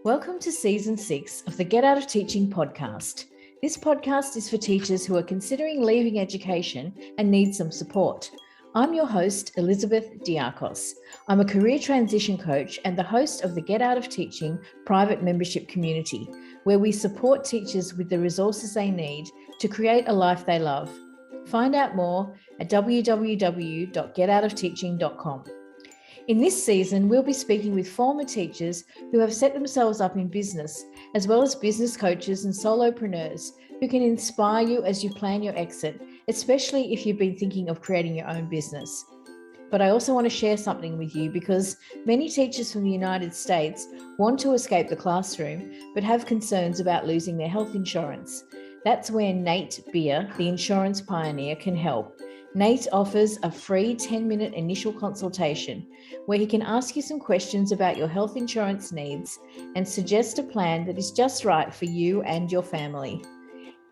Welcome to Season 6 of the Get Out of Teaching podcast. This podcast is for teachers who are considering leaving education and need some support. I'm your host, Elizabeth Diakos. I'm a career transition coach and the host of the Get Out of Teaching private membership community, where we support teachers with the resources they need to create a life they love. Find out more at www.getoutofteaching.com. In this season, we'll be speaking with former teachers who have set themselves up in business, as well as business coaches and solopreneurs who can inspire you as you plan your exit, especially if you've been thinking of creating your own business. But I also want to share something with you because many teachers from the United States want to escape the classroom, but have concerns about losing their health insurance. That's where Nate Beer, the insurance pioneer, can help. Nate offers a free 10-minute initial consultation where he can ask you some questions about your health insurance needs and suggest a plan that is just right for you and your family.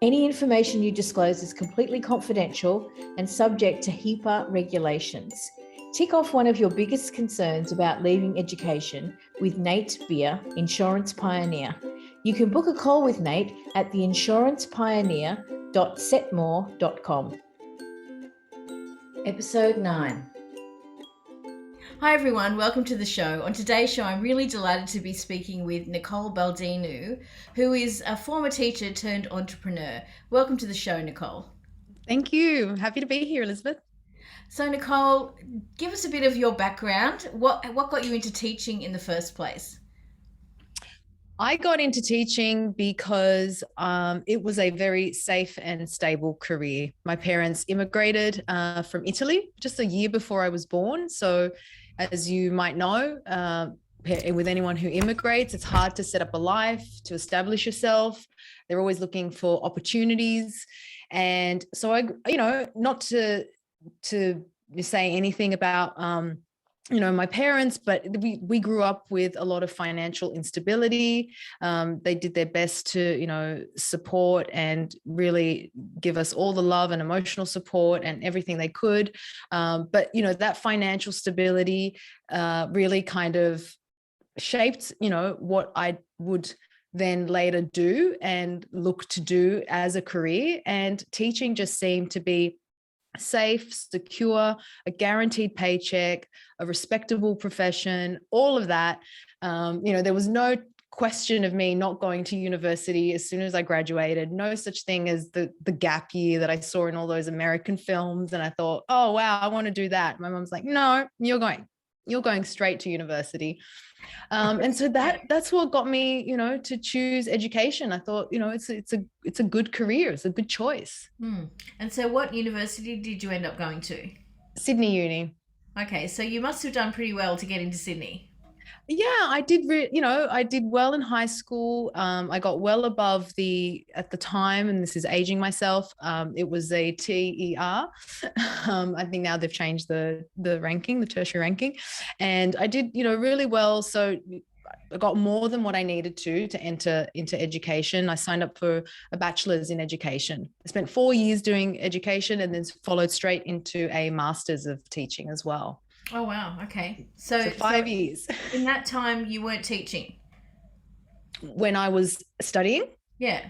Any information you disclose is completely confidential and subject to HIPAA regulations. Tick off one of your biggest concerns about leaving education with Nate Beer, Insurance Pioneer. You can book a call with Nate at theinsurancepioneer.setmore.com. Episode 9. Hi everyone, welcome to the show. On today's show, I'm really delighted to be speaking with Nicole Baldinu, who is a former teacher turned entrepreneur. Welcome to the show, Nicole. Thank you. Happy to be here, Elizabeth. So Nicole, give us a bit of your background. What got you into teaching in the first place? I got into teaching because it was a very safe and stable career. My parents immigrated from Italy just a year before I was born. So as you might know, with anyone who immigrates, it's hard to set up a life, to establish yourself. They're always looking for opportunities. And so not to say anything about my parents, but we grew up with a lot of financial instability. They did their best to, support and really give us all the love and emotional support and everything they could. But that financial stability really kind of shaped, what I would then later do and look to do as a career. And teaching just seemed to be safe, secure, a guaranteed paycheck, a respectable profession, all of that. There was no question of me not going to university as soon as I graduated. No such thing as the gap year that I saw in all those American films. And I thought, oh, wow, I want to do that. My mom's like, no, you're going straight to university. And so that's what got me, to choose education. I thought, it's a good career. It's a good choice. And so what university did you end up going to? Sydney Uni. Okay, so you must have done pretty well to get into Sydney. Yeah, I did. I did well in high school. I got well above at the time, and this is aging myself. It was a TER. I think now they've changed the ranking, the tertiary ranking, and I did, really well. So I got more than what I needed to enter into education. I signed up for a bachelor's in education. I spent 4 years doing education, and then followed straight into a master's of teaching as well. Oh, wow. Okay. So 5 years. In that time, you weren't teaching? When I was studying? Yeah.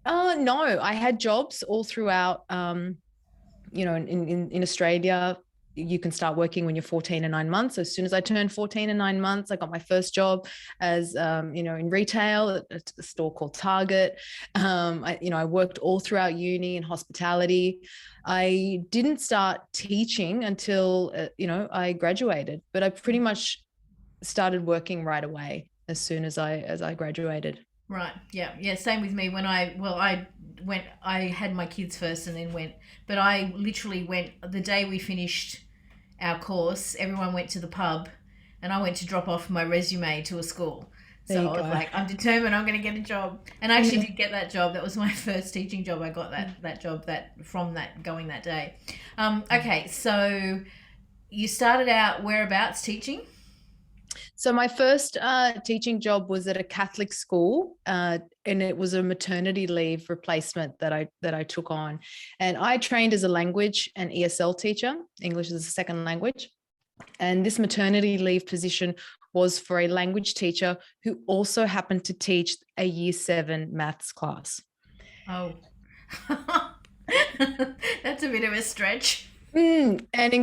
No, I had jobs all throughout, in Australia. You can start working when you're 14 and 9 months. So as soon as I turned 14 and 9 months, I got my first job as, in retail at a store called Target. I worked all throughout uni in hospitality. I didn't start teaching until, I graduated, but I pretty much started working right away as soon as I graduated. Right. Yeah. Same with me. I had my kids first and then went, but I literally went the day we finished our course. Everyone went to the pub and I went to drop off my resume to a school. So I was like, I'm determined I'm going to get a job. And I actually did get that job. That was my first teaching job. I got that job going that day. Okay. So you started out whereabouts teaching? So my first teaching job was at a Catholic school, and it was a maternity leave replacement that I took on. And I trained as a language and ESL teacher, English as a second language. And this maternity leave position was for a language teacher who also happened to teach a year 7 maths class. Oh, that's a bit of a stretch. And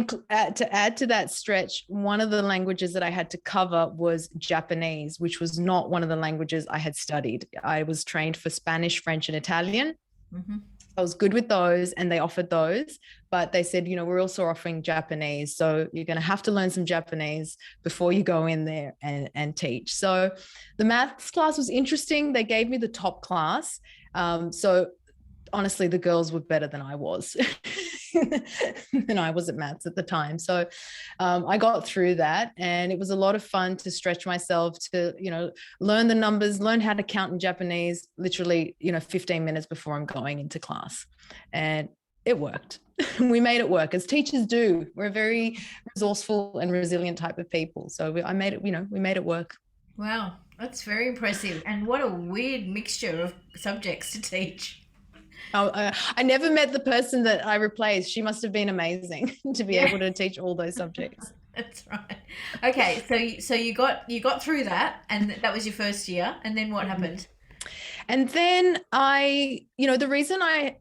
to add to that stretch, one of the languages that I had to cover was Japanese, which was not one of the languages I had studied. I was trained for Spanish, French, and Italian. Mm-hmm. I was good with those and they offered those, but they said, we're also offering Japanese. So you're going to have to learn some Japanese before you go in there and teach. So the maths class was interesting. They gave me the top class. So honestly, the girls were better than I was at maths at the time. So I got through that, and it was a lot of fun to stretch myself to, learn the numbers, learn how to count in Japanese, literally, 15 minutes before I'm going into class. And it worked. We made it work, as teachers do. We're a very resourceful and resilient type of people. So we made it work. Wow, that's very impressive. And what a weird mixture of subjects to teach. I never met the person that I replaced. She must have been amazing to be able to teach all those subjects. That's right. Okay, so you got through that, and that was your first year. And then what happened? And then the reason I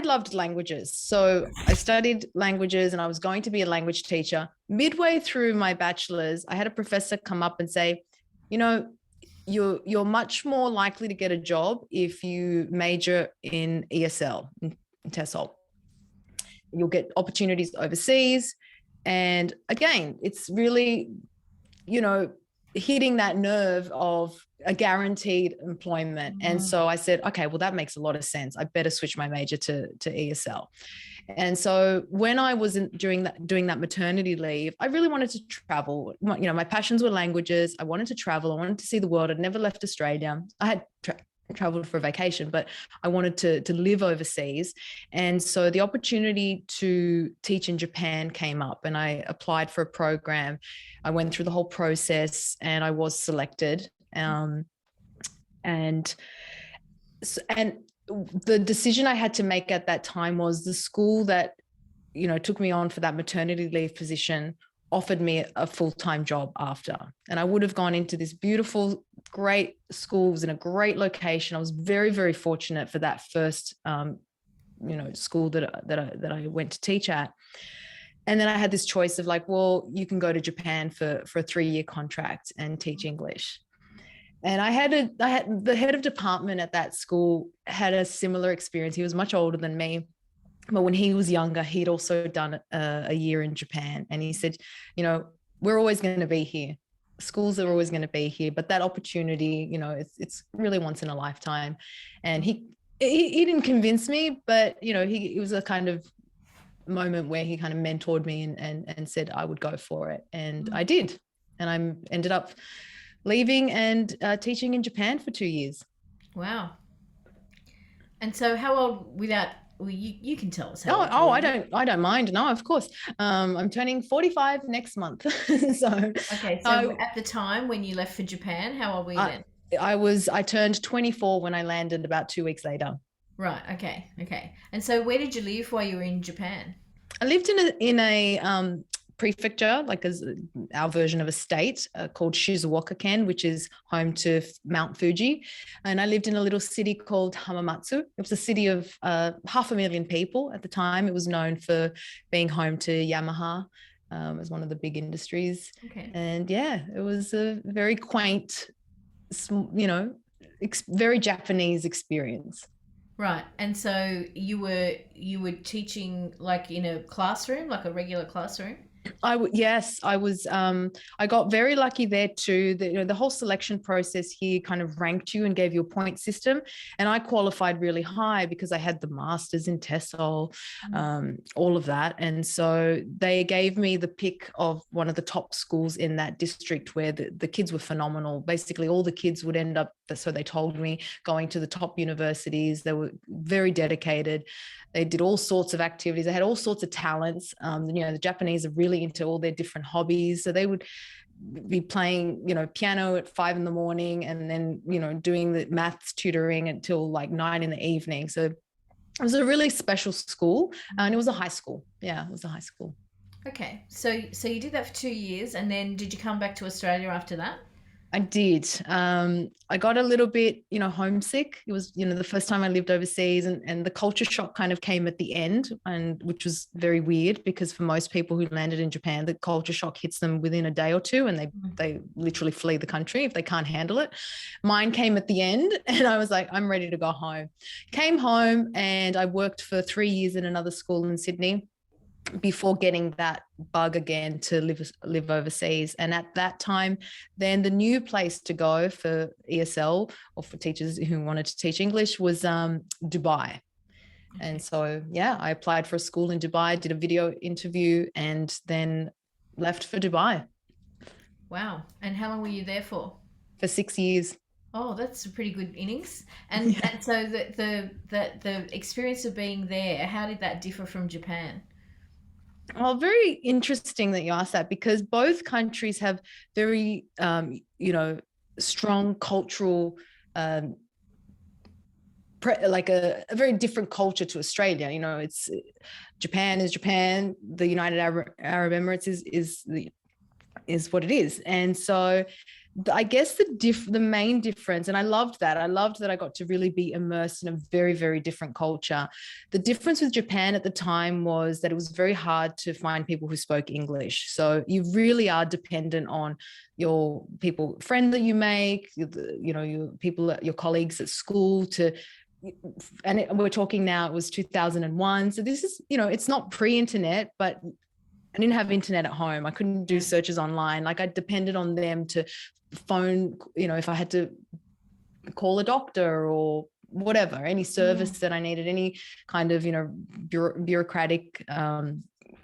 loved languages. So I studied languages and I was going to be a language teacher. Midway through my bachelor's, I had a professor come up and say, you're much more likely to get a job if you major in ESL, in TESOL. You'll get opportunities overseas. And again, it's really, hitting that nerve of a guaranteed employment. Mm-hmm. And so I said, okay, well, that makes a lot of sense. I better switch my major to ESL. And so when I was doing that maternity leave, I really wanted to travel. My passions were languages. I wanted to travel. I wanted to see the world. I'd never left Australia. I had traveled for a vacation, but I wanted to live overseas. And so the opportunity to teach in Japan came up, and I applied for a program. I went through the whole process and I was selected. And the decision I had to make at that time was the school that, took me on for that maternity leave position offered me a full-time job after. And I would have gone into this beautiful, great school. It was in a great location. I was very, very fortunate for that first, school that I went to teach at. And then I had this choice of you can go to Japan for a 3-year contract and teach English. And I had the head of department at that school had a similar experience. He was much older than me, but when he was younger, he'd also done a year in Japan. And he said, we're always going to be here. Schools are always going to be here, but that opportunity, it's really once in a lifetime. And he didn't convince me, but it was a kind of moment where he kind of mentored me and said I would go for it, and I did. And I ended up leaving and teaching in Japan for 2 years. Wow. And so how old you can tell us how old. I don't mind. No, of course. I'm turning 45 next month. So at the time when you left for Japan, how old were you then? I turned 24 when I landed about 2 weeks later. Right. Okay. And so where did you live while you were in Japan? I lived in a prefecture, as our version of a state, called Shizuoka-ken, which is home to Mount Fuji. And I lived in a little city called Hamamatsu. It was a city of 500,000 people at the time. It was known for being home to Yamaha as one of the big industries. Okay. And it was a very quaint, very Japanese experience. Right. And so you were teaching in a classroom, like a regular classroom? Yes, I was. I got very lucky there too. The whole selection process here kind of ranked you and gave you a point system, and I qualified really high because I had the masters in TESOL, all of that, and so they gave me the pick of one of the top schools in that district where the kids were phenomenal. Basically, all the kids would end up, so they told me, going to the top universities. They were very dedicated. They did all sorts of activities. They had all sorts of talents. The Japanese are really into all their different hobbies. So they would be playing, piano at 5 a.m, and then, doing the maths tutoring until 9 p.m. So it was a really special school, and it was a high school. Yeah, it was a high school. Okay. So you did that for 2 years, and then did you come back to Australia after that? I did. I got a little bit, homesick. It was, the first time I lived overseas, and the culture shock kind of came at the end, and which was very weird because for most people who landed in Japan, the culture shock hits them within a day or two, and they literally flee the country if they can't handle it. Mine came at the end, and I was like, I'm ready to go home. Came home, and I worked for 3 years in another school in Sydney before getting that bug again to live overseas. And at that time, then the new place to go for ESL or for teachers who wanted to teach English was Dubai. And so, yeah, I applied for a school in Dubai, did a video interview, and then left for Dubai. Wow. And how long were you there for? For 6 years. Oh, that's a pretty good innings. And so the experience of being there, how did that differ from Japan? Well, very interesting that you asked that, because both countries have very, strong cultural, like a very different culture to Australia. It's Japan is Japan. The United Arab Emirates is what it is, and so I guess the main difference, and I loved that I got to really be immersed in a very, very different culture. The difference with Japan at the time was that it was very hard to find people who spoke English. So you really are dependent on your friend that you make, your people, your colleagues at school and we're talking now, it was 2001. So this is, it's not pre-internet, but I didn't have internet at home. I couldn't do searches online. Like I depended on them to phone, if I had to call a doctor or whatever, any service that I needed, any kind of, bureaucratic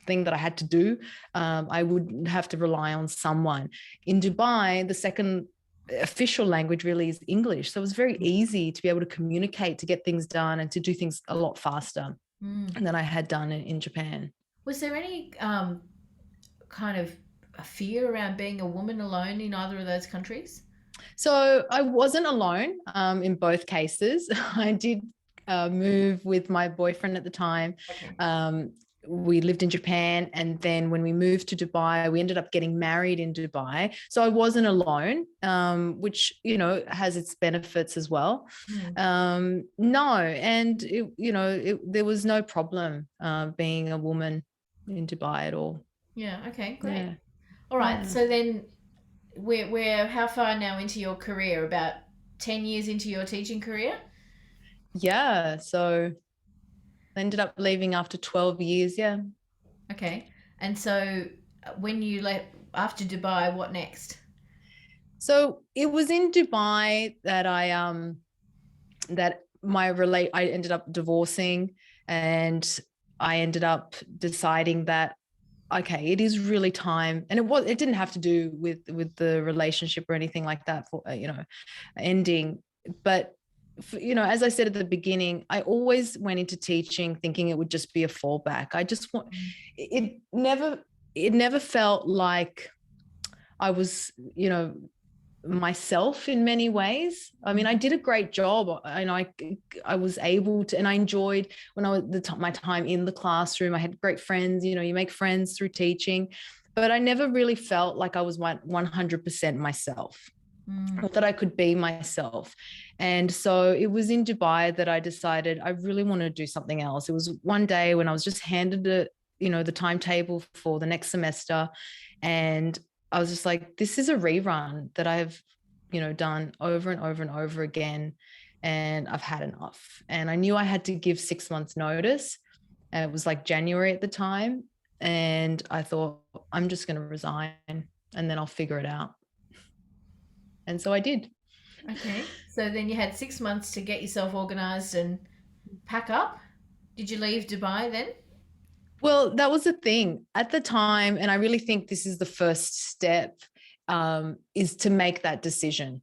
thing that I had to do, I would have to rely on someone. In Dubai, the second official language really is English. So it was very easy to be able to communicate, to get things done and to do things a lot faster than I had done in Japan. Was there any kind of a fear around being a woman alone in either of those countries? So I wasn't alone in both cases. I did move with my boyfriend at the time. Okay. We lived in Japan, and then when we moved to Dubai, we ended up getting married in Dubai. So I wasn't alone, which, has its benefits as well. No, and, there was no problem being a woman in Dubai at all. Yeah. Okay, great. Yeah. All right. So then we're how far now into your career? About 10 years into your teaching career? Yeah. So I ended up leaving after 12 years. Yeah. Okay. And so when you left after Dubai, what next? So it was in Dubai that I ended up divorcing, and I ended up deciding that, okay, it is really time. And it didn't have to do with the relationship or anything like that for, ending. But, as I said at the beginning, I always went into teaching thinking it would just be a fallback. It never felt like I was, myself in many ways. I mean, I did a great job, and I was able to, and I enjoyed when I was my time in the classroom. I had great friends. You make friends through teaching, but I never really felt like I was 100% myself, or that I could be myself. And so it was in Dubai that I decided I really want to do something else. It was one day when I was just handed the timetable for the next semester, and I was just like, this is a rerun that I've, done over and over and over again, and I've had enough. And I knew I had to give 6 months notice, and it was like January at the time. And I thought, I'm just going to resign, and then I'll figure it out. And so I did. Okay. So then you had 6 months to get yourself organized and pack up. Did you leave Dubai then? Well, that was the thing at the time. And I really think this is the first step, is to make that decision.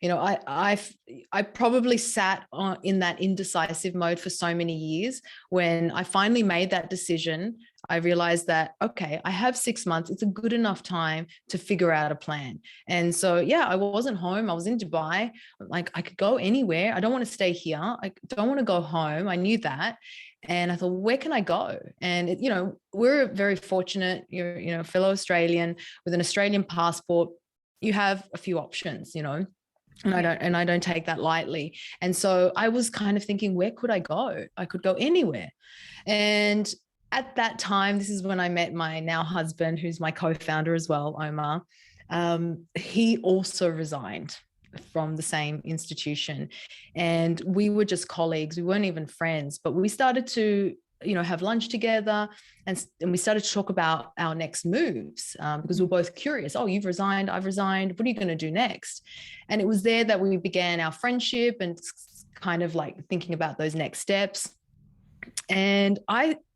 You know, I probably sat in that indecisive mode for so many years. When I finally made that decision, I realized that, okay, I have 6 months. It's a good enough time to figure out a plan. And so, yeah, I wasn't home. I was in Dubai. Like, I could go anywhere. I don't want to stay here. I don't want to go home. I knew that. And I thought, where can I go? And, you know, we're very fortunate. You're, you know, a fellow Australian with an Australian passport. You have a few options, you know. And I don't take that lightly. And so I was kind of thinking, where could I go? I could go anywhere. And at that time, this is when I met my now husband, who's my co-founder as well, Omar. He also resigned from the same institution. And we were just colleagues. We weren't even friends, but we started to, you know, have lunch together, and we started to talk about our next moves, because we're both curious. Oh, you've resigned, I've resigned. What are you going to do next? And it was there that we began our friendship and kind of like thinking about those next steps. And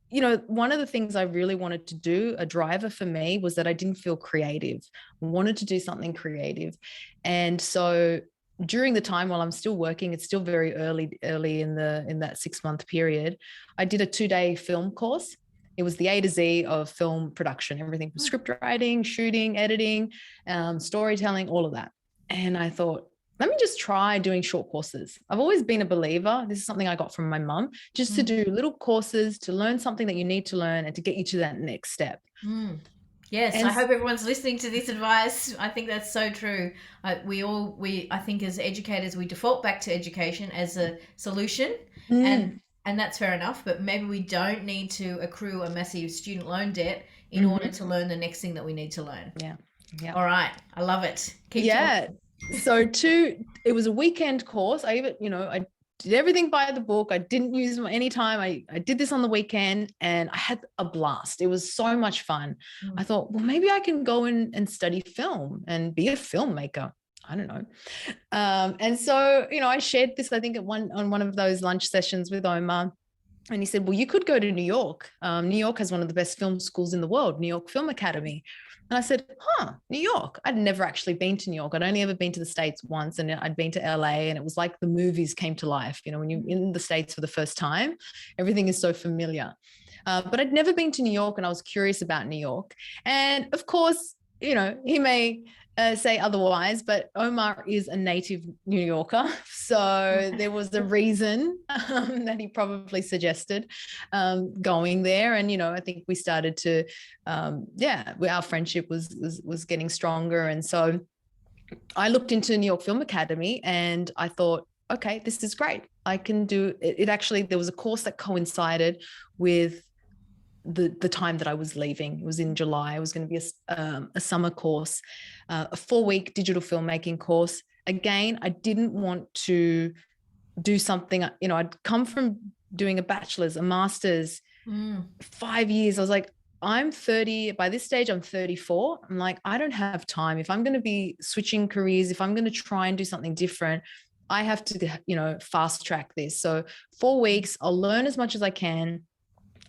you know, one of the things I really wanted to do, a driver for me, was that I didn't feel creative. I wanted to do something creative. And so during the time while I'm still working, it's still very early in that 6-month period, I did a 2-day film course. It was the A to Z of film production, everything from script writing, shooting, editing, storytelling, all of that. And I thought, let me just try doing short courses. I've always been a believer. This is something I got from my mum, just to do little courses, to learn something that you need to learn and to get you to that next step. Yes, and I hope everyone's listening to this advice. I think that's so true. I think as educators, we default back to education as a solution, and that's fair enough. But maybe we don't need to accrue a massive student loan debt in order to learn the next thing that we need to learn. Yeah. All right, I love it. Keep talking. So it was a weekend course. I even, you know, I did everything by the book. I didn't use any time. I did this on the weekend and I had a blast. It was so much fun. I thought, well, maybe I can go and study film and be a filmmaker. I don't know. And so, you know, I shared this, I think on one of those lunch sessions with Omar. And he said, well, you could go to New York. New York has one of the best film schools in the world, New York Film Academy. And I said, New York. I'd never actually been to New York. I'd only ever been to the States once, and I'd been to LA, and it was like the movies came to life. You know, when you're in the States for the first time, everything is so familiar. But I'd never been to New York, and I was curious about New York. And of course, you know, he may say otherwise, but Omar is a native New Yorker. So there was a reason that he probably suggested going there. And, you know, I think we started to, our friendship was getting stronger. And so I looked into New York Film Academy and I thought, okay, this is great. I can do it. Actually, there was a course that coincided with the time that I was leaving. It was in July. It was going to be a summer course, a 4-week digital filmmaking course. Again, I didn't want to do something, you know, I'd come from doing a bachelor's, a master's, 5 years. I was like, I'm 30. By this stage, I'm 34. I'm like, I don't have time. If I'm going to be switching careers, if I'm going to try and do something different, I have to, you know, fast track this. So 4 weeks, I'll learn as much as I can.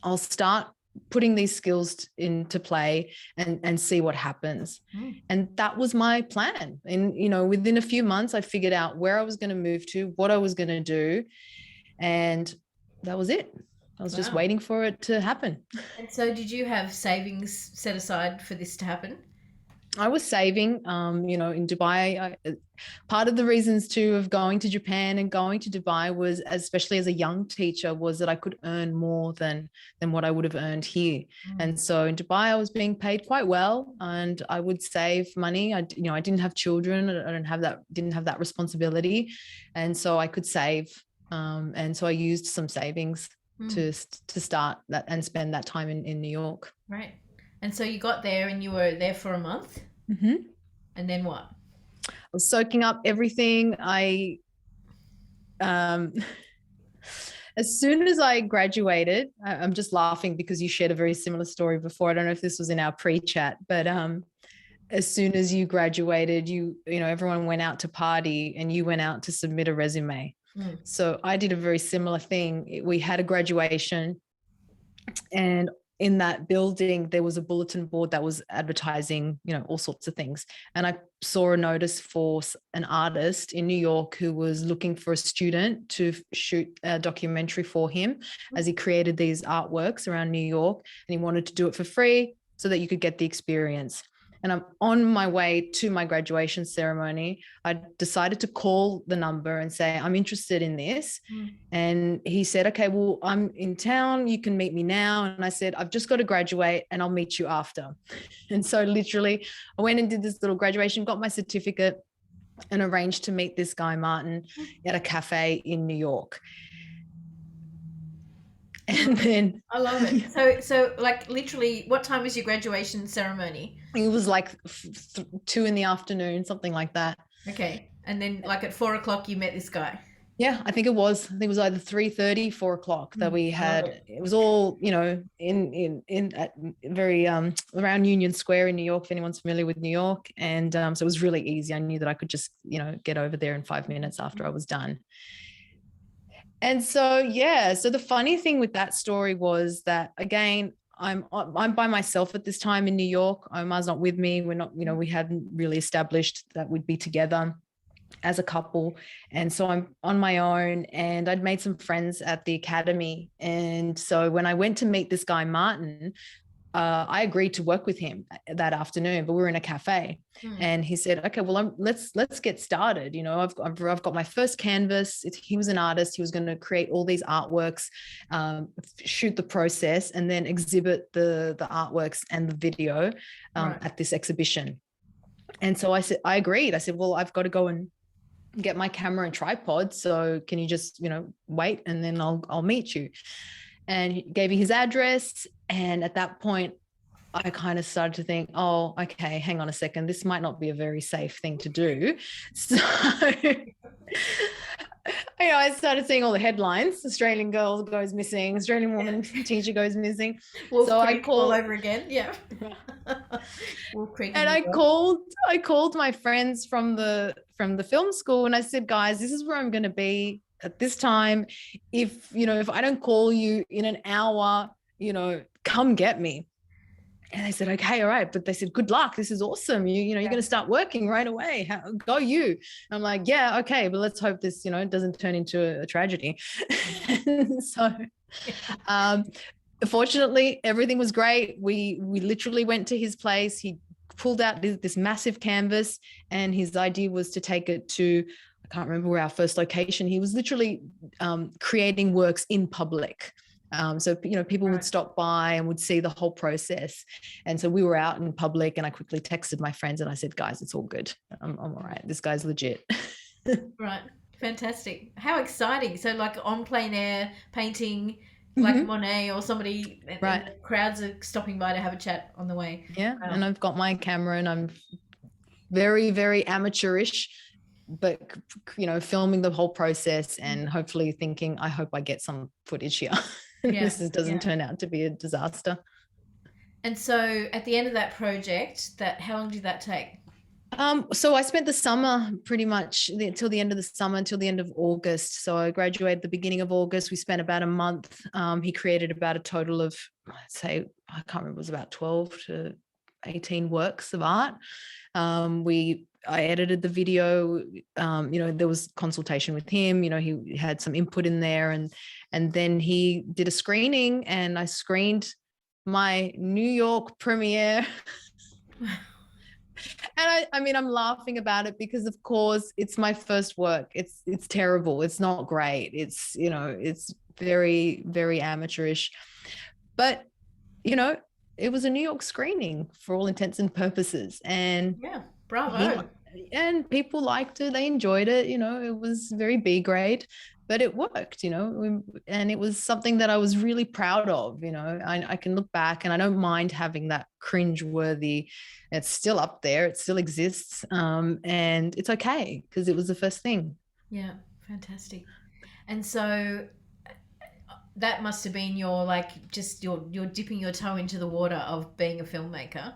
I'll start putting these skills into play and see what happens. And that was my plan. And, you know, within a few months, I figured out where I was going to move to, what I was going to do. And that was it. I was just waiting for it to happen. And so did you have savings set aside for this to happen? I was saving, you know, in Dubai. Part of the reasons too of going to Japan and going to Dubai was, especially as a young teacher, was that I could earn more than what I would have earned here. And so in Dubai, I was being paid quite well, and I would save money. I didn't have children. I didn't have that responsibility, and so I could save. And so I used some savings to start that and spend that time in New York. Right. And so you got there and you were there for a month. And then what? I was soaking up everything. As soon as I graduated, I'm just laughing because you shared a very similar story before. I don't know if this was in our pre-chat, but as soon as you graduated, you know, everyone went out to party and you went out to submit a resume. So I did a very similar thing. We had a graduation, and in that building, there was a bulletin board that was advertising, all sorts of things. And I saw a notice for an artist in New York who was looking for a student to shoot a documentary for him as he created these artworks around New York, and he wanted to do it for free so that you could get the experience. And I'm on my way to my graduation ceremony. I decided to call the number and say, I'm interested in this. And he said, okay, well, I'm in town. You can meet me now. And I said, I've just got to graduate and I'll meet you after. And so literally I went and did this little graduation, got my certificate, and arranged to meet this guy, Martin, at a cafe in New York. And then I love it. So like literally, what time was your graduation ceremony? It was like 2 p.m, something like that. Okay. And then like at 4 o'clock, you met this guy. Yeah, I think it was either 3:30, 4 o'clock that we had. It was all, in at very around Union Square in New York, if anyone's familiar with New York. And so it was really easy. I knew that I could just, get over there in 5 minutes after I was done. And so, so the funny thing with that story was that, again, I'm by myself at this time in New York. Omar's not with me. We're not, we hadn't really established that we'd be together as a couple. And so I'm on my own, and I'd made some friends at the academy. And so when I went to meet this guy, Martin, I agreed to work with him that afternoon, but we were in a cafe. And he said, okay, well, let's get started. I've got my first canvas. He was an artist. He was going to create all these artworks, shoot the process, and then exhibit the artworks and the video at this exhibition. And so I said, I agreed. I said, well, I've got to go and get my camera and tripod. So can you just, wait, and then I'll meet you. And he gave me his address. And at that point, I kind of started to think, oh, okay, hang on a second. This might not be a very safe thing to do. So, I started seeing all the headlines. Australian girl goes missing. Australian woman teacher goes missing. So I called all over again. Yeah. And I called my friends from the film school, and I said, guys, this is where I'm going to be at this time. If I don't call you in an hour, come get me. And they said, okay, all right. But they said, good luck. This is awesome. You're going to start working right away. Go you. I'm like, yeah, okay. But let's hope this, doesn't turn into a tragedy. So, fortunately, everything was great. We literally went to his place. He pulled out this massive canvas, and his idea was to take it to, I can't remember where our first location. He was literally creating works in public. So, people would stop by and would see the whole process. And so we were out in public, and I quickly texted my friends and I said, guys, it's all good. I'm all right. This guy's legit. Right. Fantastic. How exciting. So like on plein air painting, like Monet or somebody, and the crowds are stopping by to have a chat on the way. Yeah. Wow. And I've got my camera, and I'm very, very amateurish, but, filming the whole process and hopefully thinking, I hope I get some footage here. This doesn't turn out to be a disaster. And so at the end of that project, how long did that take? So I spent the summer pretty much until the end of the summer, until the end of August. So I graduated the beginning of August. We spent about a month. He created about a total of, I'd say, I can't remember, it was about 12 to 18 works of art. I edited the video, there was consultation with him, he had some input in there, and then he did a screening, and I screened my New York premiere. And I'm laughing about it because, of course, it's my first work. It's terrible. It's not great. It's, it's very, very amateurish, but, it was a New York screening for all intents and purposes. And yeah, bravo. And people liked it. They enjoyed it. It was very B grade, but it worked, and it was something that I was really proud of. I can look back, and I don't mind having that cringe-worthy. It's still up there. It still exists. And it's okay because it was the first thing. Yeah. Fantastic. And so that must have been your, you're dipping your toe into the water of being a filmmaker.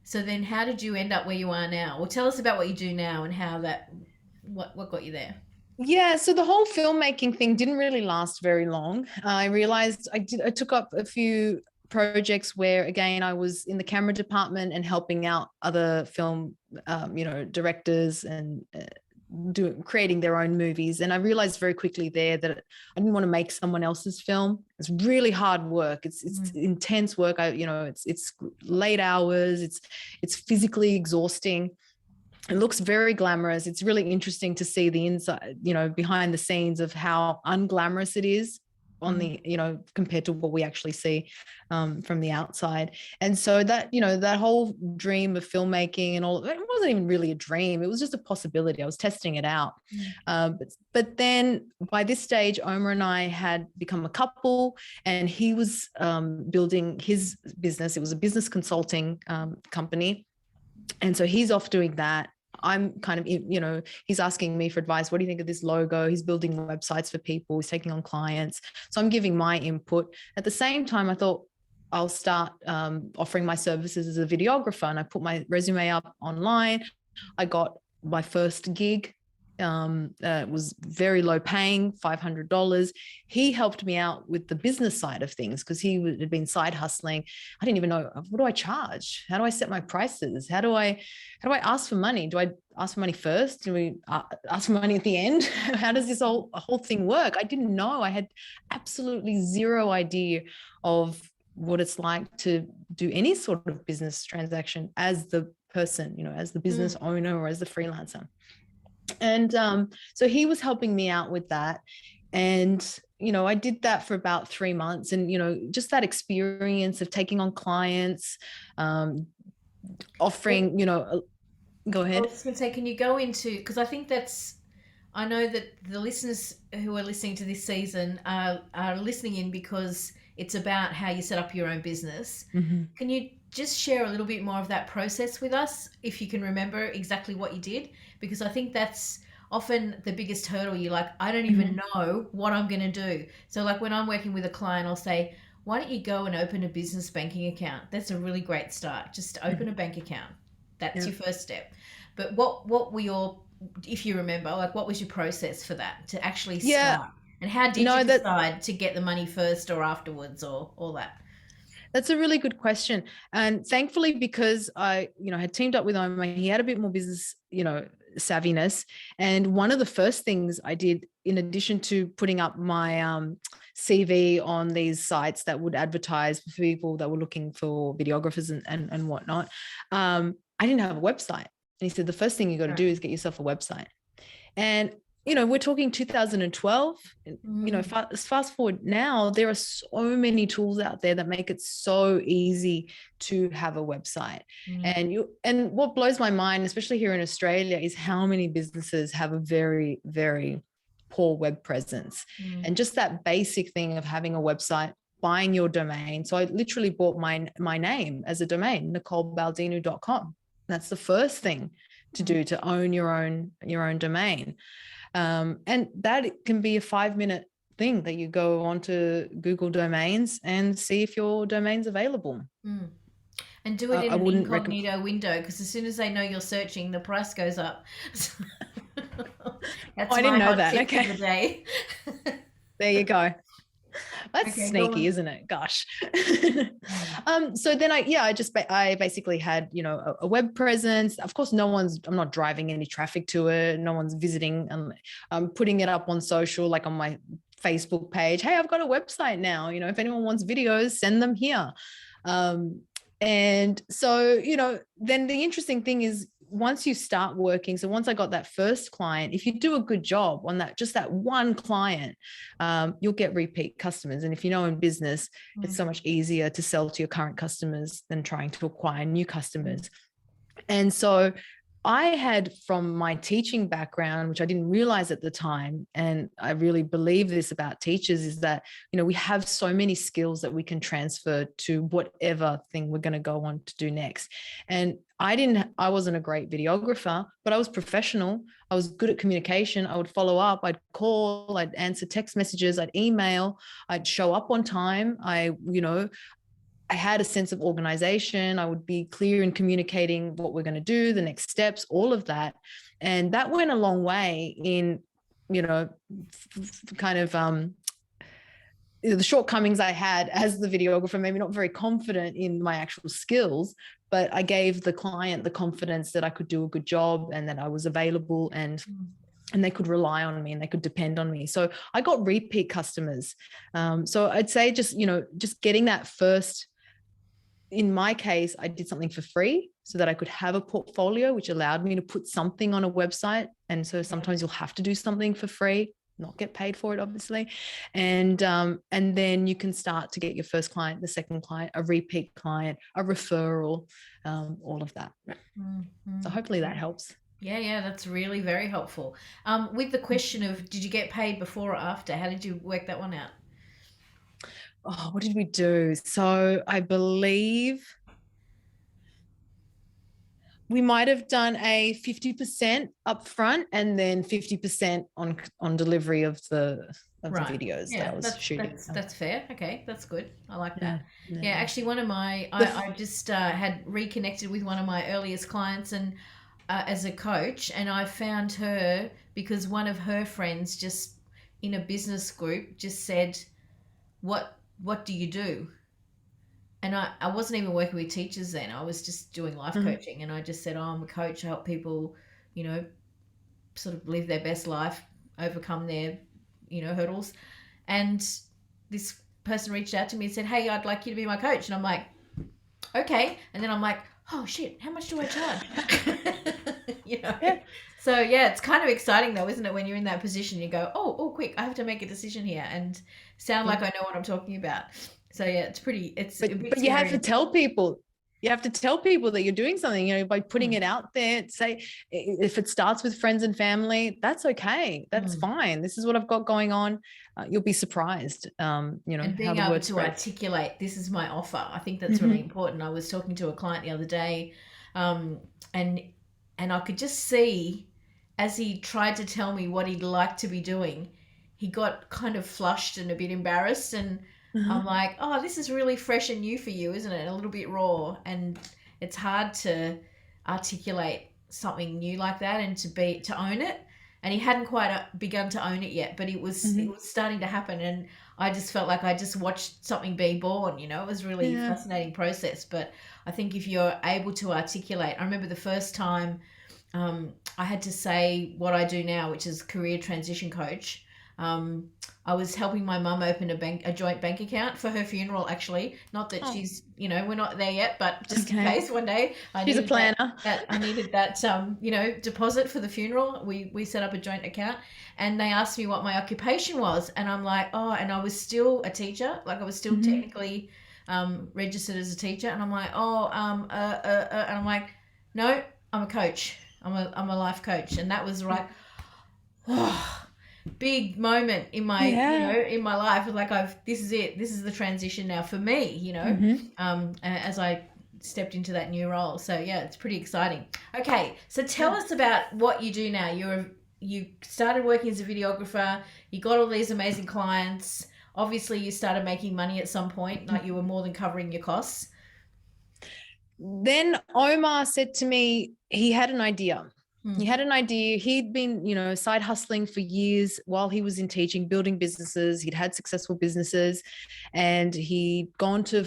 So then how did you end up where you are now? Well, tell us about what you do now and how what got you there. Yeah, so the whole filmmaking thing didn't really last very long. I realized I took up a few projects where, again, I was in the camera department and helping out other film, directors and creating their own movies. And I realized very quickly there that I didn't want to make someone else's film. It's really hard work. It's intense work. It's late hours. It's physically exhausting. It looks very glamorous. It's really interesting to see the inside, behind the scenes of how unglamorous it is on the, compared to what we actually see from the outside. And so that, that whole dream of filmmaking and all, it wasn't even really a dream. It was just a possibility. I was testing it out. But then by this stage, Omar and I had become a couple, and he was building his business. It was a business consulting company. And so he's off doing that. I'm kind of, he's asking me for advice. What do you think of this logo? He's building websites for people. He's taking on clients. So I'm giving my input. At the same time, I thought I'll start offering my services as a videographer. And I put my resume up online. I got my first gig. It was very low paying, $500. He helped me out with the business side of things because he had been side hustling. I didn't even know, what do I charge? How do I set my prices? How do I ask for money? Do I ask for money first? Do we ask for money at the end? How does this whole thing work? I didn't know. I had absolutely zero idea of what it's like to do any sort of business transaction as the person, as the business owner or as the freelancer. And so he was helping me out with that. And, I did that for about 3 months. And, just that experience of taking on clients, offering, go ahead. I was going to say, can you go into, because I think I know that the listeners who are listening to this season are listening in because it's about how you set up your own business. Mm-hmm. Can you just share a little bit more of that process with us, if you can remember exactly what you did? Because I think that's often the biggest hurdle. You're like, I don't even know what I'm going to do. So like when I'm working with a client, I'll say, why don't you go and open a business banking account? That's a really great start. Just open a bank account. That's your first step. But what were your, if you remember, like what was your process for that to actually start? And how did you decide to get the money first or afterwards or all that? That's a really good question. And thankfully, because I, had teamed up with Omar, he had a bit more business, savviness. And one of the first things I did, in addition to putting up my CV on these sites that would advertise for people that were looking for videographers and whatnot, I didn't have a website. And he said, the first thing you got to do is get yourself a website. And we're talking 2012, fast forward now, there are so many tools out there that make it so easy to have a website. And what blows my mind, especially here in Australia, is how many businesses have a very, very poor web presence. And just that basic thing of having a website, buying your domain. So I literally bought my name as a domain, NicoleBaldinu.com. That's the first thing to do, to own your own domain. And that can be a 5-minute thing that you go onto Google Domains and see if your domain's available. And do it in an incognito window, because as soon as they know you're searching, the price goes up. That's I didn't know that. Tip for the day. There you go. That's sneaky, isn't it? Gosh. So then I basically had, a web presence. Of course, I'm not driving any traffic to it. No one's visiting. I'm putting it up on social, like on my Facebook page. Hey, I've got a website now. If anyone wants videos, send them here. And so, then the interesting thing is, once you start working, so once I got that first client, if you do a good job on just that one client, you'll get repeat customers. And if in business, it's so much easier to sell to your current customers than trying to acquire new customers. And so I had, from my teaching background, which I didn't realize at the time, and I really believe this about teachers, is that, we have so many skills that we can transfer to whatever thing we're going to go on to do next. And I wasn't a great videographer, but I was professional. I was good at communication. I would follow up. I'd call, I'd answer text messages, I'd email, I'd show up on time. I had a sense of organization. I would be clear in communicating what we're going to do, the next steps, all of that. And that went a long way in, the shortcomings I had as the videographer, maybe not very confident in my actual skills, but I gave the client the confidence that I could do a good job and that I was available, and they could rely on me and they could depend on me. So I got repeat customers. So I'd say just getting that first. In my case, I did something for free so that I could have a portfolio, which allowed me to put something on a website. And so sometimes you'll have to do something for free, not get paid for it, obviously. And then you can start to get your first client, the second client, a repeat client, a referral, all of that. So hopefully that helps. Yeah, that's really very helpful. With the question of, did you get paid before or after? How did you work that one out? Oh, what did we do? So I believe we might have done a 50% upfront and then 50% on delivery of the videos that I was shooting. That's fair. Okay, that's good. I like that. Yeah, actually, one of my I just had reconnected with one of my earliest clients and as a coach, and I found her because one of her friends just in a business group just said, what do you do? And I wasn't even working with teachers then. I was just doing life coaching, and I just said, I'm a coach. I help people, sort of live their best life, overcome their, hurdles. And this person reached out to me and said, hey, I'd like you to be my coach. And I'm like, okay. And then I'm like, oh shit, how much do I charge? Yeah. So yeah, it's kind of exciting though, isn't it? When you're in that position, you go, oh, quick, I have to make a decision here and sound like I know what I'm talking about. So yeah, it's pretty. But you have to tell people. You have to tell people that you're doing something. By putting it out there. Say if it starts with friends and family, that's okay. That's fine. This is what I've got going on. You'll be surprised. And being able to articulate, this is my offer. I think that's really important. I was talking to a client the other day, and I could just see as he tried to tell me what he'd like to be doing, he got kind of flushed and a bit embarrassed. And I'm like, oh, this is really fresh and new for you, isn't it? A little bit raw. And it's hard to articulate something new like that and to own it. And he hadn't quite begun to own it yet, but it was starting to happen. And I just felt like I just watched something being born, it was really a fascinating process. But I think if you're able to articulate, I remember the first time I had to say what I do now, which is career transition coach. I was helping my mum open a joint bank account for her funeral, actually. Not that she's, we're not there yet, but just in case one day she's a planner. I needed that, deposit for the funeral. We set up a joint account, and they asked me what my occupation was, and I'm like, and I was still a teacher, like I was still technically registered as a teacher, and I'm like, and I'm like, no, I'm a coach. I'm a life coach, and that was like, big moment in my in my life. Like this is it, this is the transition now for me, as I stepped into that new role. So yeah, it's pretty exciting. Okay, so tell us about what you do now. You started working as a videographer, you got all these amazing clients, obviously you started making money at some point, like you were more than covering your costs. Then Omar said to me, he had an idea. He had an idea. He'd been, side hustling for years while he was in teaching, building businesses. He'd had successful businesses, and he'd gone to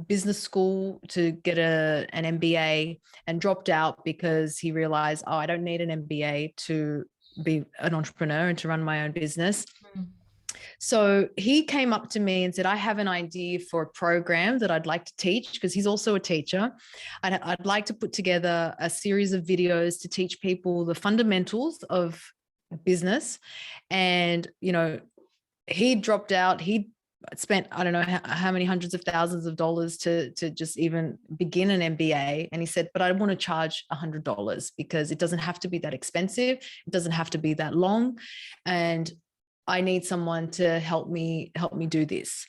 business school to get an MBA and dropped out because he realized, I don't need an MBA to be an entrepreneur and to run my own business. So he came up to me and said, I have an idea for a program that I'd like to teach, because he's also a teacher. I'd like to put together a series of videos to teach people the fundamentals of business. And, he dropped out. He spent, I don't know how many hundreds of thousands of dollars to just even begin an MBA. And he said, but I want to charge $100 because it doesn't have to be that expensive. It doesn't have to be that long. And I need someone to help me do this.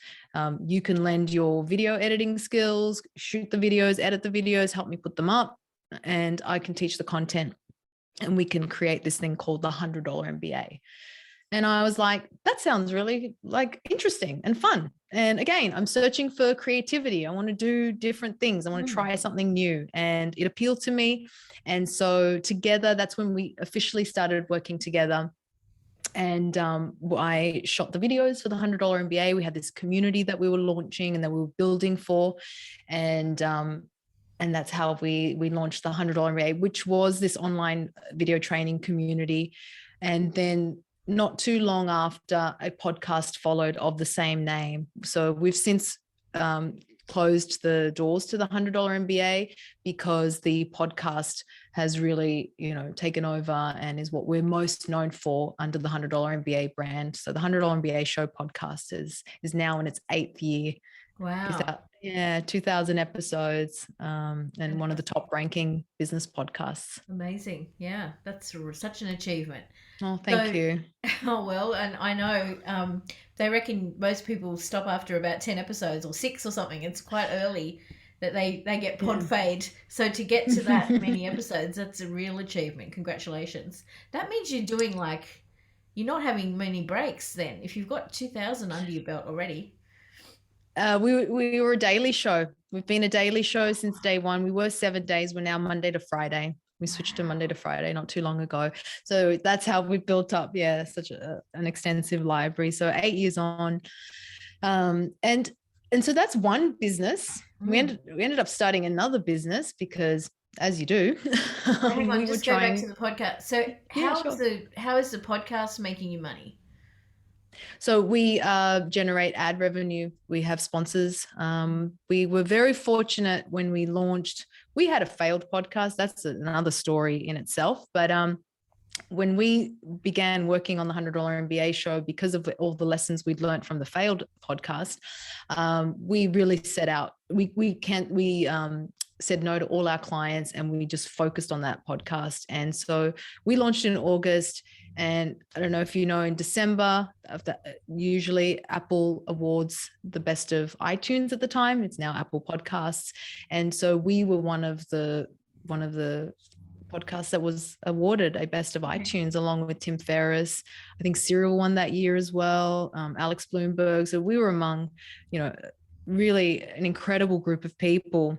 You can lend your video editing skills, shoot the videos, edit the videos, help me put them up, and I can teach the content, and we can create this thing called the $100 MBA. And I was like, that sounds really interesting and fun. And again, I'm searching for creativity. I want to do different things. I want to try something new, and it appealed to me. And so together, that's when we officially started working together. And I shot the videos for the $100 MBA. We had this community that we were launching and that we were building for. And that's how we launched the $100 MBA, which was this online video training community. And then not too long after, a podcast followed of the same name. So we've since closed the doors to the $100 MBA because the podcast has really, taken over and is what we're most known for under the $100 MBA brand. So the $100 MBA show podcast is now in its 8th year. Wow. 2,000 episodes, and one of the top ranking business podcasts. Amazing. Yeah, that's such an achievement. Oh, thank you. Oh, well, and I know they reckon most people stop after about 10 episodes or 6 or something. It's quite early that they get pod fade. So to get to that many episodes, that's a real achievement. Congratulations. That means you're doing you're not having many breaks then, if you've got 2,000 under your belt already. We were a daily show. We've been a daily show since day one. We were 7 days. We're now Monday to Friday. We switched to Monday to Friday not too long ago. So that's how we built up, such an extensive library. So 8 years on. And so that's one business. We ended up starting another business because, as you do, hang on, just go back to the podcast. So how is the podcast making you money? So we generate ad revenue. We have sponsors. We were very fortunate when we launched. We had a failed podcast. That's another story in itself. But when we began working on the $100 MBA show, because of all the lessons we'd learned from the failed podcast, we really set out. We said no to all our clients, and we just focused on that podcast. And so we launched in August. And I don't know if you know, in December, usually Apple awards the best of iTunes at the time. It's now Apple Podcasts. And so we were one of the podcasts that was awarded a best of iTunes, along with Tim Ferriss. I think Serial won that year as well, Alex Bloomberg. So we were among, really an incredible group of people.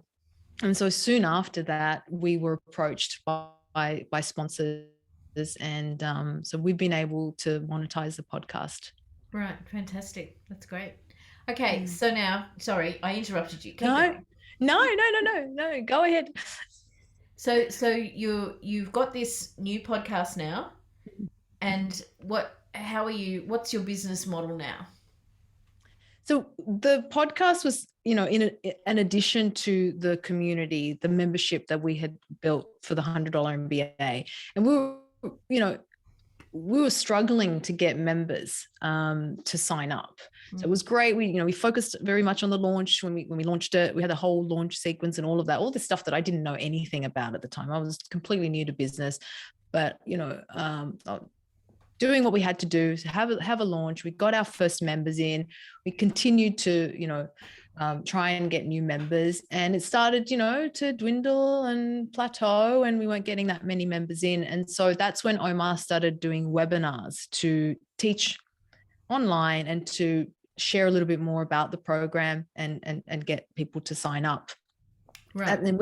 And so soon after that, we were approached by sponsors. And so we've been able to monetize the podcast. Right. Fantastic. That's great. Okay. So now, sorry, I interrupted you. No. Go ahead. So you've got this new podcast now, and what's your business model now? So the podcast was, in an addition to the community, the membership that we had built for the $100 MBA, and we were struggling to get members to sign up. So it was great. We focused very much on the launch. When we launched it, we had a whole launch sequence and all of that, all this stuff that I didn't know anything about at the time. I was completely new to business, but doing what we had to do to have a launch. We got our first members in. We continued to, try and get new members, and it started, to dwindle and plateau, and we weren't getting that many members in. And so that's when Omar started doing webinars to teach online and to share a little bit more about the program and get people to sign up. Right. And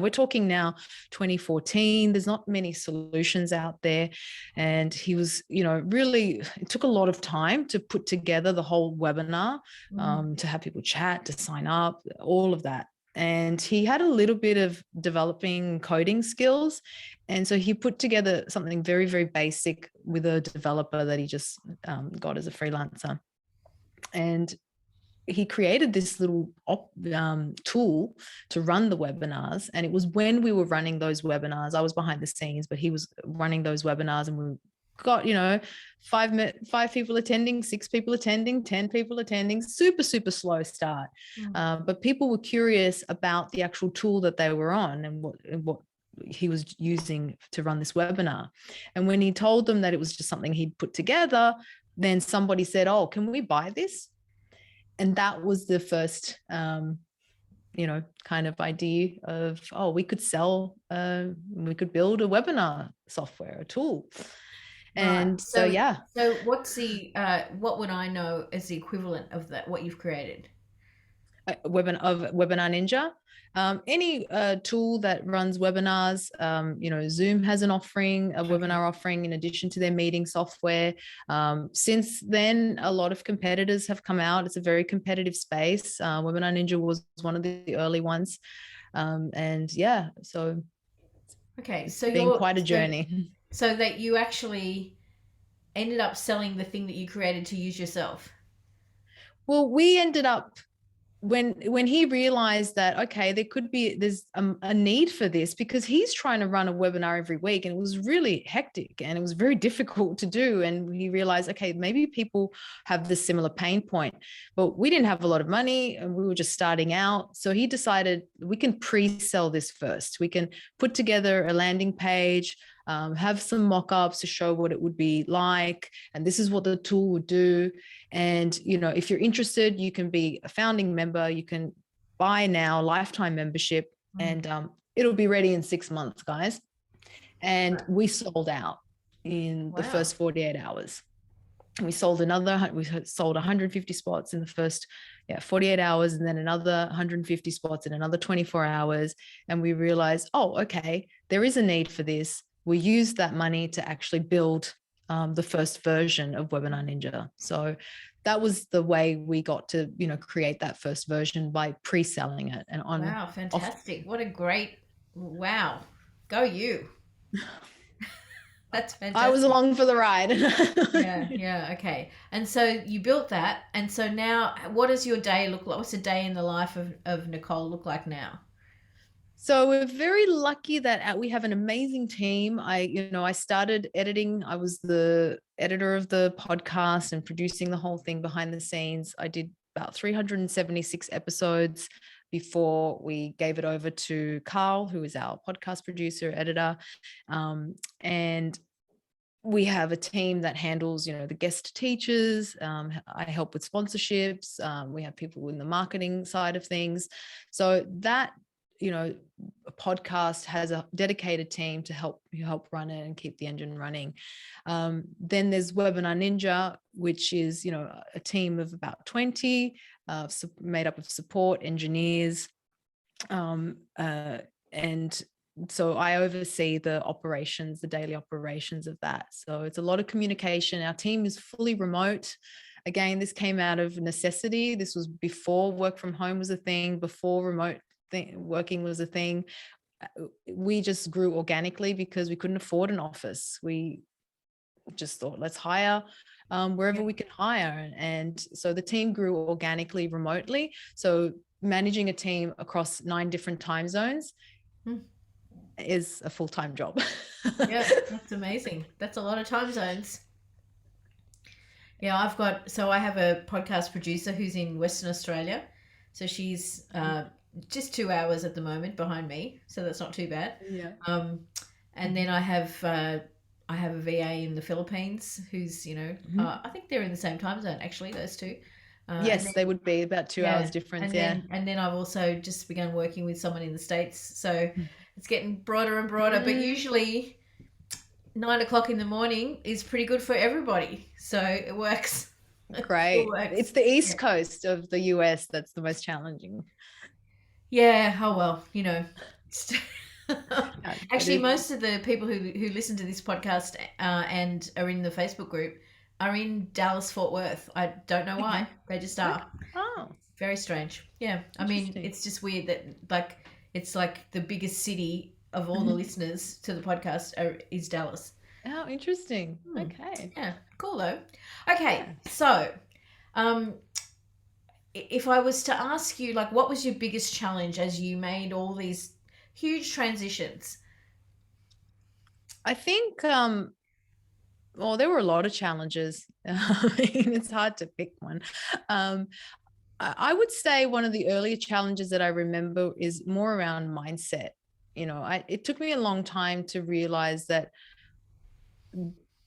we're talking now 2014. There's not many solutions out there. And he was, really, it took a lot of time to put together the whole webinar, to have people chat, to sign up, all of that. And he had a little bit of developing coding skills. And so he put together something very, very basic with a developer that he just got as a freelancer. And he created this little tool to run the webinars. And it was when we were running those webinars, I was behind the scenes, but he was running those webinars, and we got, 5 people attending, 6 people attending, 10 people attending, super, super slow start. But people were curious about the actual tool that they were on and what he was using to run this webinar. And when he told them that it was just something he'd put together, then somebody said, "Oh, can we buy this?" And that was the first, kind of idea of, we could sell, we could build a webinar software, a tool. And right. So what's what would I know as the equivalent of that, what you've created? Webinar Ninja. Any tool that runs webinars, Zoom has an offering, a webinar offering in addition to their meeting software. Since then, a lot of competitors have come out. It's a very competitive space. Webinar Ninja was one of the early ones. So it's been quite a journey. So that you actually ended up selling the thing that you created to use yourself. Well, we ended up, when he realized that, okay, there's a need for this, because he's trying to run a webinar every week, and it was really hectic and it was very difficult to do. And he realized, okay, maybe people have this similar pain point, but we didn't have a lot of money and we were just starting out. So he decided we can pre-sell this first. We can put together a landing page, have some mock-ups to show what it would be like, and this is what the tool would do. And if you're interested, you can be a founding member. You can buy now, lifetime membership, and it'll be ready in 6 months, guys. And we sold out in the first 48 hours. We sold 150 spots in the first 48 hours, and then another 150 spots in another 24 hours. And we realized, oh, okay, there is a need for this. We used that money to actually build the first version of Webinar Ninja. So that was the way we got to, create that first version, by pre-selling it. And wow, fantastic. What a great, wow. Go you. That's fantastic. I was along for the ride. Yeah. Okay. And so you built that. And so now what does your day look like? What's a day in the life of Nicole look like now? So we're very lucky that we have an amazing team. I started editing. I was the editor of the podcast and producing the whole thing behind the scenes. I did about 376 episodes before we gave it over to Carl, who is our podcast producer, editor. And we have a team that handles, the guest teachers. I help with sponsorships. We have people in the marketing side of things. So that, a podcast has a dedicated team to help run it and keep the engine running. Then there's Webinar Ninja, which is, a team of about 20, made up of support engineers. And so I oversee the daily operations of that. So it's a lot of communication. Our team is fully remote. Again, this came out of necessity. This was before work from home was a thing, before remote working was a thing. We just grew organically because we couldn't afford an office. We just thought, let's hire wherever we can hire. And so the team grew organically remotely. So managing a team across 9 different time zones is a full-time job. Yeah, that's amazing. That's a lot of time zones. Yeah, I have a podcast producer who's in Western Australia. So she's just 2 hours at the moment behind me, so that's not too bad. And then I have a VA in the Philippines who's I think they're in the same time zone, actually, those two. Yes, they would be about 2 hours difference. And then I've also just begun working with someone in the States, so it's getting broader and broader. But usually 9 o'clock in the morning is pretty good for everybody, so it works. Great. It's the East Coast of the US that's the most challenging. Yeah. Oh well, Actually, most of the people who listen to this podcast and are in the Facebook group are in Dallas, Fort Worth. I don't know why. They just are. Oh, very strange. Yeah. I mean, it's just weird that it's like the biggest city of all the listeners to the podcast is Dallas. Oh, interesting. Okay. Yeah. Cool though. Okay. So, if I was to ask you, what was your biggest challenge as you made all these huge transitions? I think, there were a lot of challenges. It's hard to pick one. I would say one of the earlier challenges that I remember is more around mindset. It took me a long time to realize that,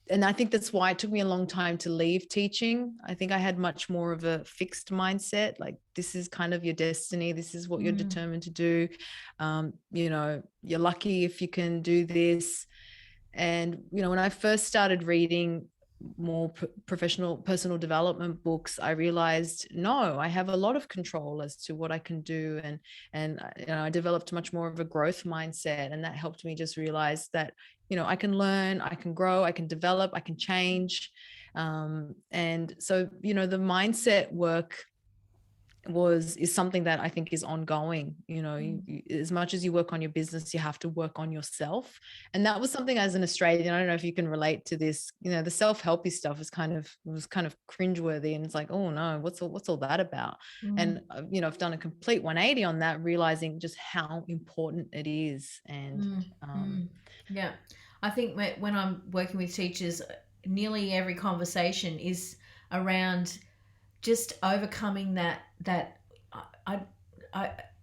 and I think that's why it took me a long time to leave teaching. I think I had much more of a fixed mindset, like this is kind of your destiny. This is what you're determined to do. You're lucky if you can do this. And, when I first started reading more professional personal development books, I realized, no, I have a lot of control as to what I can do. And I developed much more of a growth mindset. And that helped me just realize that, I can learn, I can grow, I can develop, I can change. And so, the mindset work is something that I think is ongoing. As much as you work on your business, you have to work on yourself. And that was something, as an Australian, I don't know if you can relate to this, the self-helpy stuff was kind of cringeworthy, and it's like, oh no, what's all that about? And I've done a complete 180 on that, realizing just how important it is. And yeah, I think when I'm working with teachers, nearly every conversation is around just overcoming that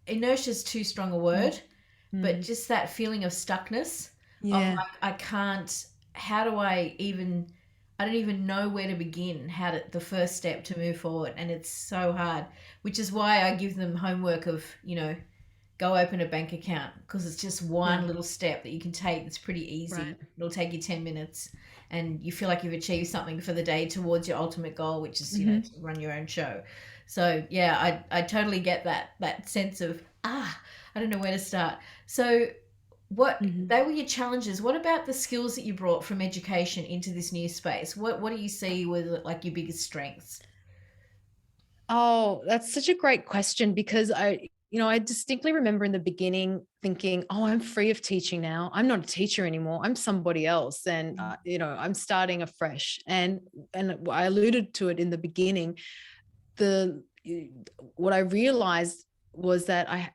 inertia is too strong a word, but just that feeling of stuckness. Of like, I can't, how do I don't even know where to begin, the first step to move forward. And it's so hard, which is why I give them homework of, go open a bank account, because it's just one little step that you can take that's pretty easy. Right. It'll take you 10 minutes and you feel like you've achieved something for the day towards your ultimate goal, which is, to run your own show. So yeah, I totally get that sense of, I don't know where to start. So they were your challenges. What about the skills that you brought from education into this new space? What do you see were like your biggest strengths? Oh, that's such a great question, because I distinctly remember in the beginling thinking, oh, I'm free of teaching now. I'm not a teacher anymore. I'm somebody else. And, I'm starting afresh. And I alluded to it in the beginning. What I realized was that I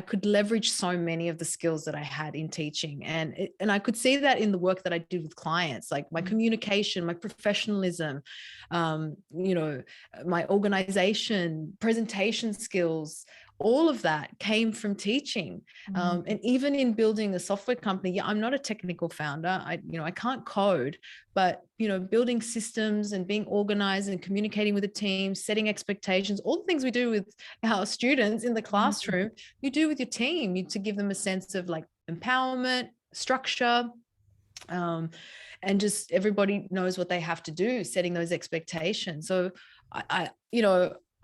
could leverage so many of the skills that I had in teaching. And I could see that in the work that I did with clients, like my communication, my professionalism, my organization, presentation skills. All of that came from teaching. And even in building a software company, I'm not a technical founder. I can't code, but, building systems and being organized and communicating with a team, setting expectations, all the things we do with our students in the classroom, you do with your team, to give them a sense of like empowerment, structure, and just everybody knows what they have to do, setting those expectations. So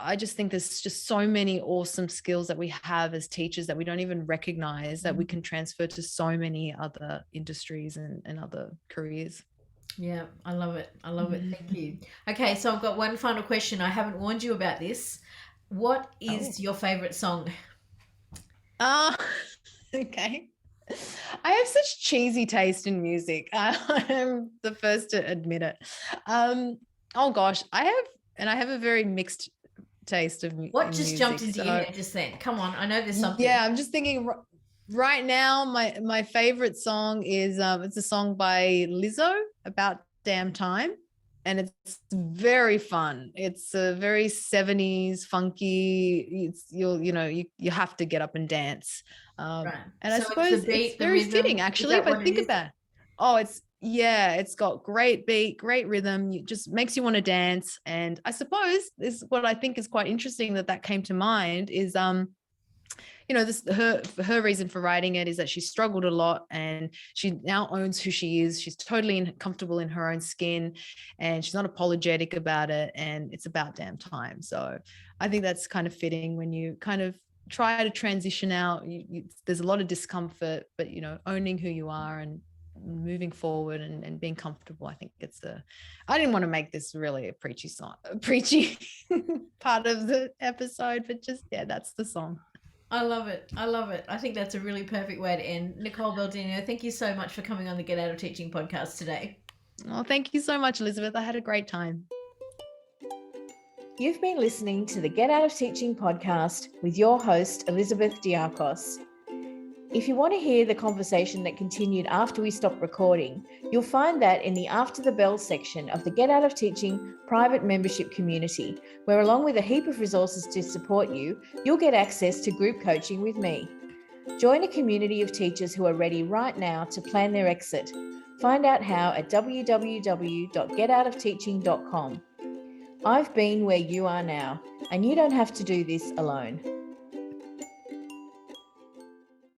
I just think there's just so many awesome skills that we have as teachers that we don't even recognize, that we can transfer to so many other industries and other careers. Yeah, I love it. I love it. Thank you. Okay, so I've got one final question. I haven't warned you about this. What is your favorite song? Okay. I have such cheesy taste in music. I am the first to admit it. Oh gosh, I have a very mixed taste of music. What just jumped into your head just then? Come on, I know there's something. Yeah, I'm just thinking right now. My favorite song is it's a song by Lizzo, About Damn Time, and it's very fun. It's a very 70s funky. You have to get up and dance. Right. And so I suppose it's very fitting, actually, if I think about it. Oh, it's got great beat, great rhythm. It just makes you want to dance. And I suppose this, what I think is quite interesting that came to mind is, her reason for writing it is that she struggled a lot and she now owns who she is. She's totally comfortable in her own skin and she's not apologetic about it. And it's about damn time. So I think that's kind of fitting when you kind of try to transition out. There's a lot of discomfort, but, owning who you are and moving forward and being comfortable. I think I didn't want to make this really a preachy part of the episode, but just, that's the song. I love it. I think that's a really perfect way to end. Nicole Baldinu, thank you so much for coming on the Get Out of Teaching podcast today. Oh, thank you so much, Elizabeth. I had a great time. You've been listening to the Get Out of Teaching podcast with your host, Elizabeth Diakos. If you want to hear the conversation that continued after we stopped recording, you'll find that in the After the Bell section of the Get Out of Teaching private membership community, where along with a heap of resources to support you, you'll get access to group coaching with me. Join a community of teachers who are ready right now to plan their exit. Find out how at www.getoutofteaching.com. I've been where you are now, and you don't have to do this alone.